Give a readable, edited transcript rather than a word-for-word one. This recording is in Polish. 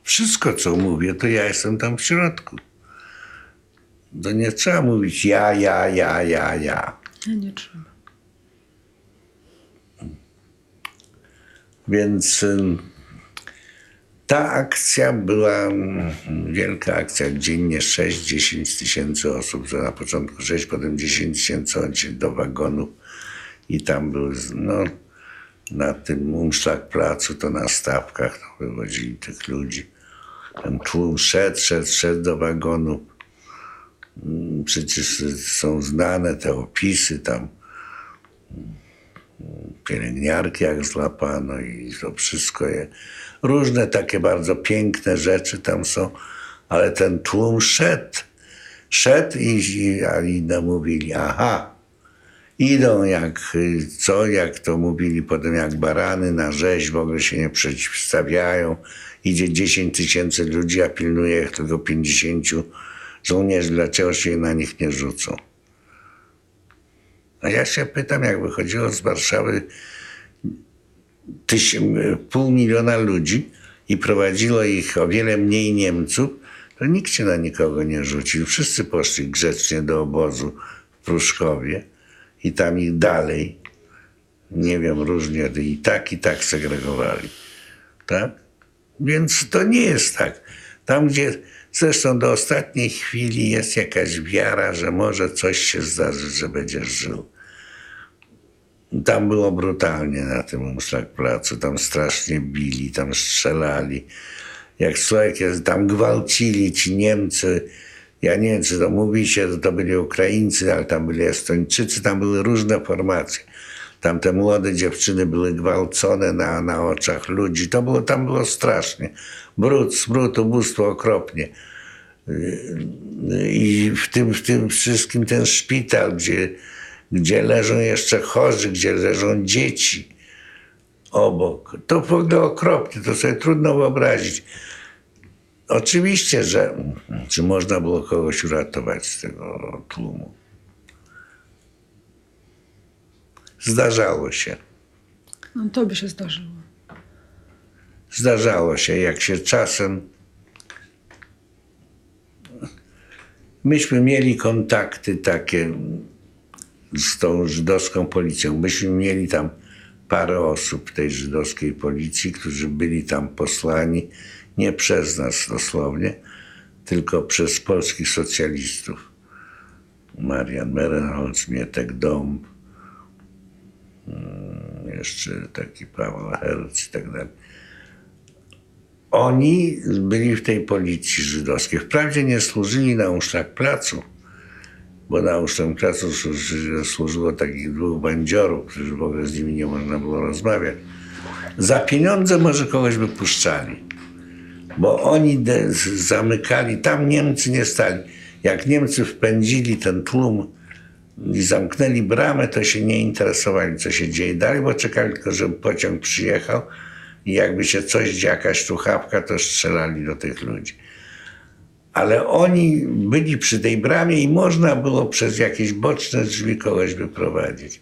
Wszystko, co mówię, to ja jestem tam w środku. To nie trzeba mówić ja. Nie trzeba. Więc ta akcja była wielka akcja. Dziennie 6-10 tysięcy osób. To na początku 6, potem 10 tysięcy do wagonów. I tam był, no, na tym Umschlagplacu, to na stawkach to wywozili tych ludzi. Ten tłum szedł do wagonów. Przecież są znane te opisy tam. Pielęgniarki jak złapano i to wszystko. Różne takie bardzo piękne rzeczy tam są, ale ten tłum szedł i mówili, aha, idą jak to mówili potem, jak barany na rzeź, w ogóle się nie przeciwstawiają. Idzie 10 tysięcy ludzi, a pilnuje ich tylko 50 żołnierzy, dlaczego się na nich nie rzucą? A ja się pytam, jak wychodziło z Warszawy 500 000 ludzi i prowadziło ich o wiele mniej Niemców, to nikt się na nikogo nie rzucił. Wszyscy poszli grzecznie do obozu w Pruszkowie i tam ich dalej, nie wiem, różnie i tak segregowali. Tak? Więc to nie jest tak. Tam, gdzie zresztą do ostatniej chwili jest jakaś wiara, że może coś się zdarzy, że będziesz żył. Tam było brutalnie na tym Umschlagplacu. Tam strasznie bili, tam strzelali. Jak człowiek jest, tam gwałcili ci Niemcy. Ja nie wiem, czy to mówi się, że to byli Ukraińcy, ale tam byli Estończycy, tam były różne formacje. Tam te młode dziewczyny były gwałcone na oczach ludzi. Tam było strasznie. Smród, ubóstwo okropnie. I w tym wszystkim ten szpital, gdzie leżą jeszcze chorzy, gdzie leżą dzieci obok. To w ogóle okropnie, to sobie trudno wyobrazić. Oczywiście, że czy można było kogoś uratować z tego tłumu? Zdarzało się. No, to by się zdarzyło. Zdarzało się, jak się czasem... Myśmy mieli kontakty takie z tą żydowską policją. Myśmy mieli tam parę osób tej żydowskiej policji, którzy byli tam posłani nie przez nas dosłownie, tylko przez polskich socjalistów. Marian Merenholz, Mietek Dąb, jeszcze taki Paweł Herc i tak dalej. Oni byli w tej policji żydowskiej. Wprawdzie nie służyli na Umschlagplacu, bo na Umschlagplacu służyło takich 2 bandziorów, którzy w ogóle z nimi nie można było rozmawiać. Za pieniądze może kogoś by puszczali, bo oni zamykali, tam Niemcy nie stali. Jak Niemcy wpędzili ten tłum i zamknęli bramę, to się nie interesowali, co się dzieje dalej, bo czekali tylko, żeby pociąg przyjechał i jakby się jakaś truchawka, to strzelali do tych ludzi. Ale oni byli przy tej bramie i można było przez jakieś boczne drzwi kogoś wyprowadzić.